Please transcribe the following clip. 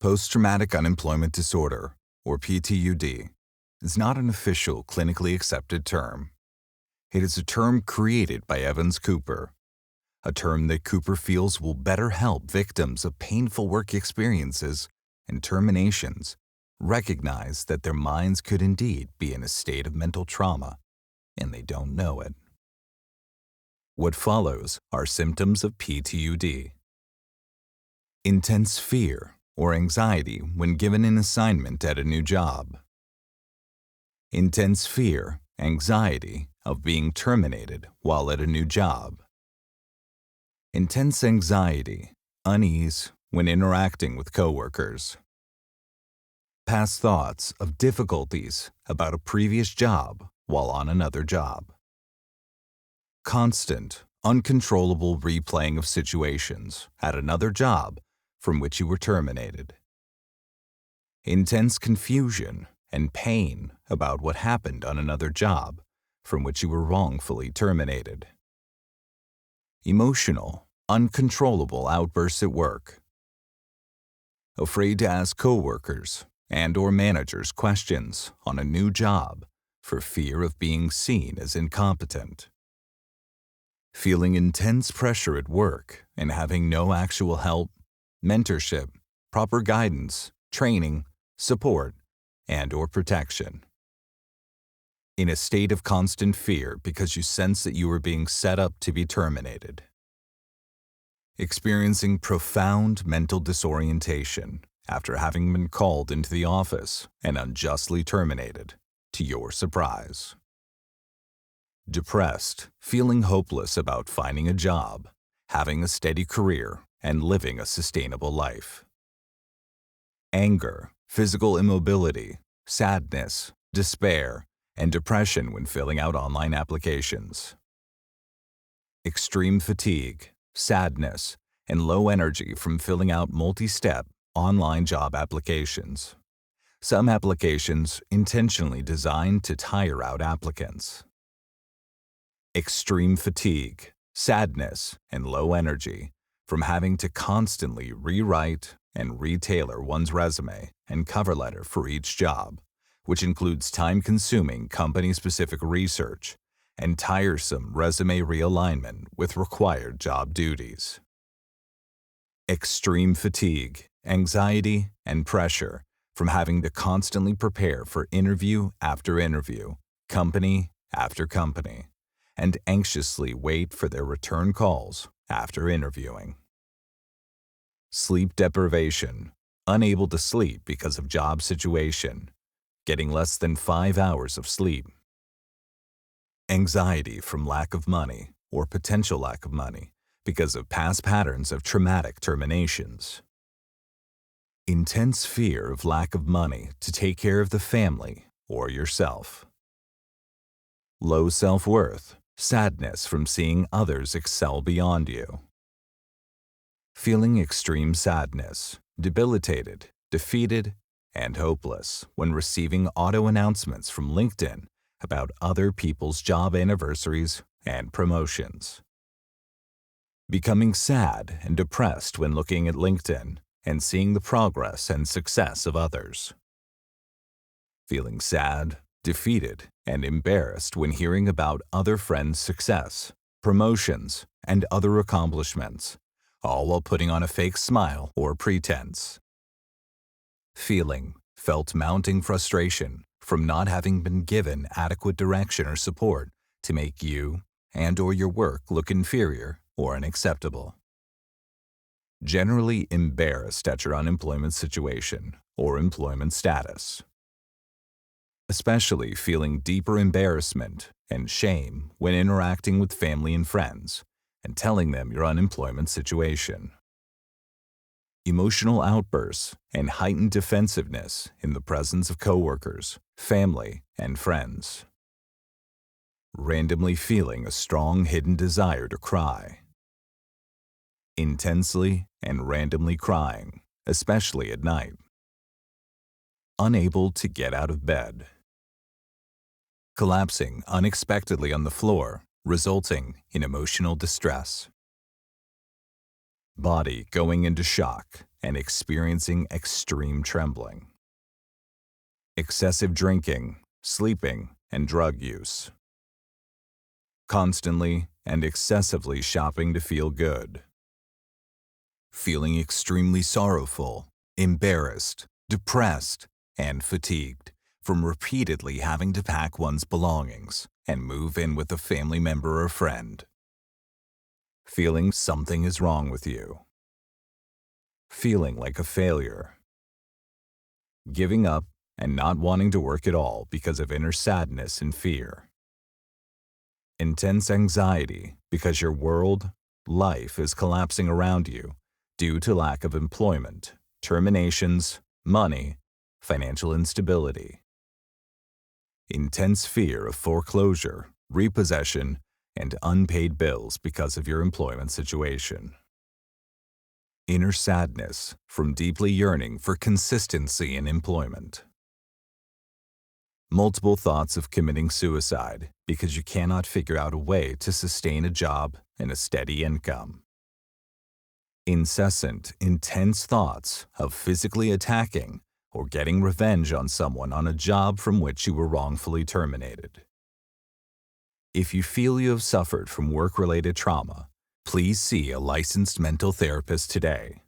Post-traumatic unemployment disorder, or PTUD, is not an official clinically accepted term. It is a term created by Evans Cooper, a term that Cooper feels will better help victims of painful work experiences and terminations recognize that their minds could indeed be in a state of mental trauma, and they don't know it. What follows are symptoms of PTUD. Intense fear or anxiety when given an assignment at a new job. Intense fear, anxiety of being terminated while at a new job. Intense anxiety, unease when interacting with coworkers. Past thoughts of difficulties about a previous job while on another job. Constant, uncontrollable replaying of situations at another job from which you were terminated. Intense confusion and pain about what happened on another job from which you were wrongfully terminated. Emotional, uncontrollable outbursts at work. Afraid to ask coworkers and/or managers questions on a new job for fear of being seen as incompetent. Feeling intense pressure at work and having no actual help, mentorship, proper guidance, training, support, and/or protection. In a state of constant fear because you sense that you are being set up to be terminated. Experiencing profound mental disorientation after having been called into the office and unjustly terminated, to your surprise. Depressed, feeling hopeless about finding a job, having a steady career, and living a sustainable life. Anger, physical immobility, sadness, despair, and depression when filling out online applications. Extreme fatigue, sadness, and low energy from filling out multi-step online job applications. Some applications intentionally designed to tire out applicants. Extreme fatigue, sadness, and low energy from having to constantly rewrite and retailor one's resume and cover letter for each job, which includes time-consuming company-specific research and tiresome resume realignment with required job duties. Extreme fatigue, anxiety, and pressure from having to constantly prepare for interview after interview, company after company, and anxiously wait for their return calls after interviewing. Sleep deprivation, unable to sleep because of job situation, getting less than 5 hours of sleep. Anxiety from lack of money or potential lack of money because of past patterns of traumatic terminations. Intense fear of lack of money to take care of the family or yourself. Low self-worth, sadness from seeing others excel beyond you. Feeling extreme sadness, debilitated, defeated, and hopeless when receiving auto announcements from LinkedIn about other people's job anniversaries and promotions. Becoming sad and depressed when looking at LinkedIn and seeing the progress and success of others. Feeling sad, defeated, and embarrassed when hearing about other friends' success, promotions, and other accomplishments, all while putting on a fake smile or pretense. Felt mounting frustration from not having been given adequate direction or support to make you and/or your work look inferior or unacceptable. Generally embarrassed at your unemployment situation or employment status. Especially feeling deeper embarrassment and shame when interacting with family and friends and telling them your unemployment situation. Emotional outbursts and heightened defensiveness in the presence of coworkers, family, and friends. Randomly feeling a strong hidden desire to cry. Intensely and randomly crying, especially at night. Unable to get out of bed. Collapsing unexpectedly on the floor, resulting in emotional distress. body going into shock and experiencing extreme trembling, excessive drinking, sleeping, and drug use, constantly and excessively shopping to feel good, feeling extremely sorrowful, embarrassed, depressed, and fatigued from repeatedly having to pack one's belongings and move in with a family member or friend, feeling something is wrong with you, feeling like a failure, giving up and not wanting to work at all because of inner sadness and fear, intense anxiety because your world, life is collapsing around you due to lack of employment, terminations, money, financial instability, intense fear of foreclosure, repossession, and unpaid bills because of your employment situation, inner sadness from deeply yearning for consistency in employment, multiple thoughts of committing suicide because you cannot figure out a way to sustain a job and a steady income, incessant, intense thoughts of physically attacking or getting revenge on someone on a job from which you were wrongfully terminated. If you feel you have suffered from work-related trauma, please see a licensed mental therapist today.